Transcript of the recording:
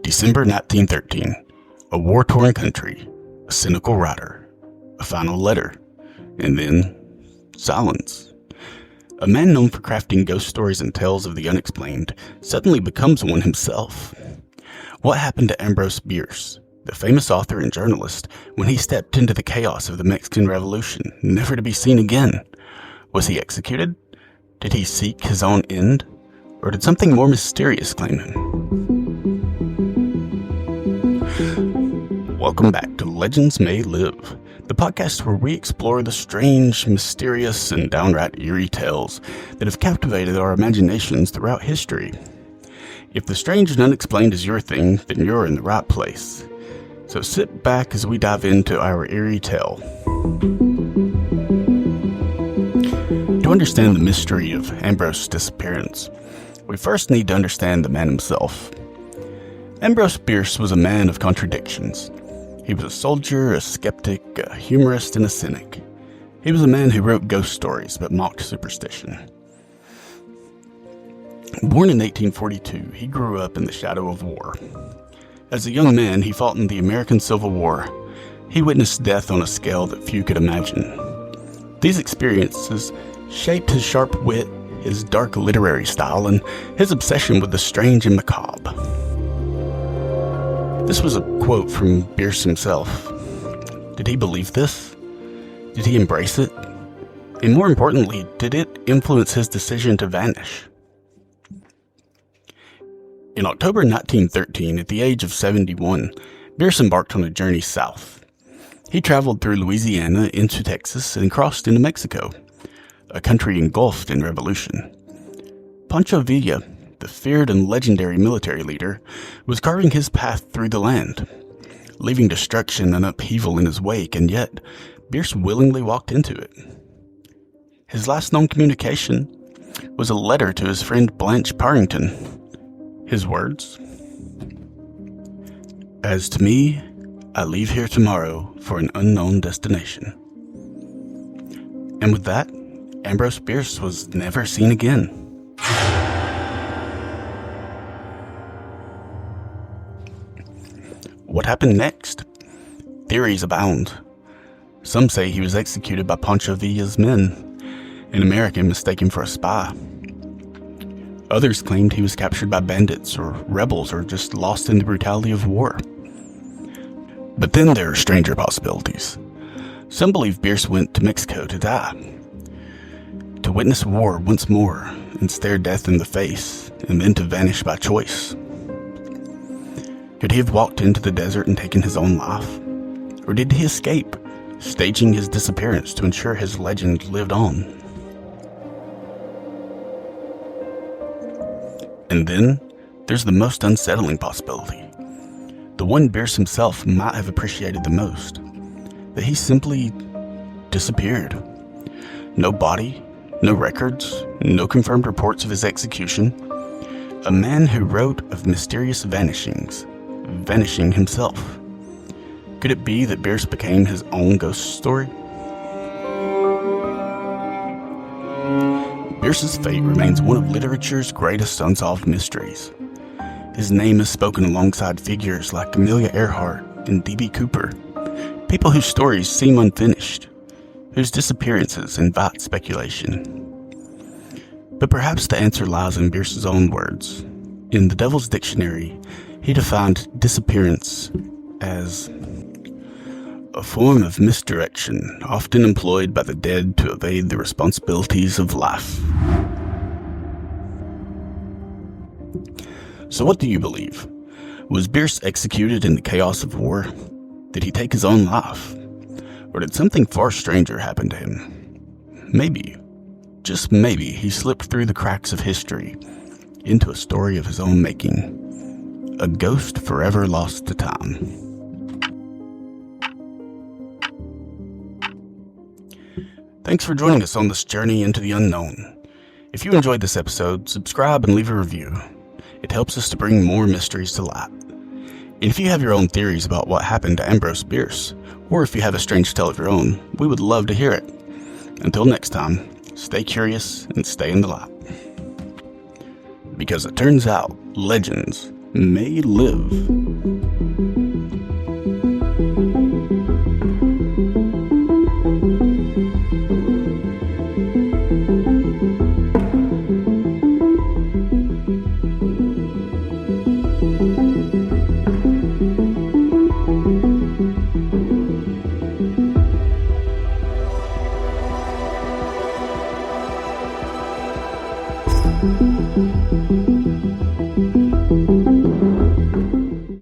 December 1913. A war-torn country, a cynical writer, a final letter, and then silence. A man known for crafting ghost stories and tales of the unexplained suddenly becomes one himself. What happened to Ambrose Bierce, the famous author and journalist, when he stepped into the chaos of the Mexican Revolution, never to be seen again? Was he executed? Did he seek his own end? Or did something more mysterious claim him? Welcome back to Legends May Live, the podcast where we explore the strange, mysterious, and downright eerie tales that have captivated our imaginations throughout history. If the strange and unexplained is your thing, then you're in the right place. So sit back as we dive into our eerie tale. To understand the mystery of Ambrose's disappearance, we first need to understand the man himself. Ambrose Bierce was a man of contradictions. He was a soldier, a skeptic, a humorist, and a cynic. He was a man who wrote ghost stories but mocked superstition. Born in 1842, he grew up in the shadow of war. As a young man, he fought in the American Civil War. He witnessed death on a scale that few could imagine. These experiences shaped his sharp wit, his dark literary style, and his obsession with the strange and macabre. This was a quote from Bierce himself. Did he believe this? Did he embrace it? And more importantly, did it influence his decision to vanish? In October 1913, at the age of 71, Bierce embarked on a journey south. He traveled through Louisiana into Texas and crossed into Mexico, a country engulfed in revolution. Pancho Villa, the feared and legendary military leader, was carving his path through the land, leaving destruction and upheaval in his wake, and yet Bierce willingly walked into it. His last known communication was a letter to his friend Blanche Parrington. His words: "As to me, I leave here tomorrow for an unknown destination." And with that, Ambrose Bierce was never seen again. What happened next? Theories abound. Some say he was executed by Pancho Villa's men, an American mistaken for a spy. Others claimed he was captured by bandits or rebels or just lost in the brutality of war. But then there are stranger possibilities. Some believe Bierce went to Mexico to die, to witness war once more and stare death in the face, and then to vanish by choice. Could he have walked into the desert and taken his own life? Or did he escape, staging his disappearance to ensure his legend lived on? And then, there's the most unsettling possibility. The one Bierce himself might have appreciated the most. That he simply disappeared. No body, no records, no confirmed reports of his execution. A man who wrote of mysterious vanishings, vanishing himself. Could it be that Bierce became his own ghost story? Bierce's fate remains one of literature's greatest unsolved mysteries. His name is spoken alongside figures like Amelia Earhart and D.B. Cooper, people whose stories seem unfinished, whose disappearances invite speculation. But perhaps the answer lies in Bierce's own words. In the Devil's Dictionary, he defined disappearance as a form of misdirection often employed by the dead to evade the responsibilities of life. So what do you believe? Was Bierce executed in the chaos of war? Did he take his own life? Or did something far stranger happen to him? Maybe, just maybe, he slipped through the cracks of history into a story of his own making. A ghost forever lost to time. Thanks for joining us on this journey into the unknown. If you enjoyed this episode, subscribe and leave a review. It helps us to bring more mysteries to light. And if you have your own theories about what happened to Ambrose Bierce, or if you have a strange tale of your own, we would love to hear it. Until next time, stay curious and stay in the light. Because it turns out legends may live.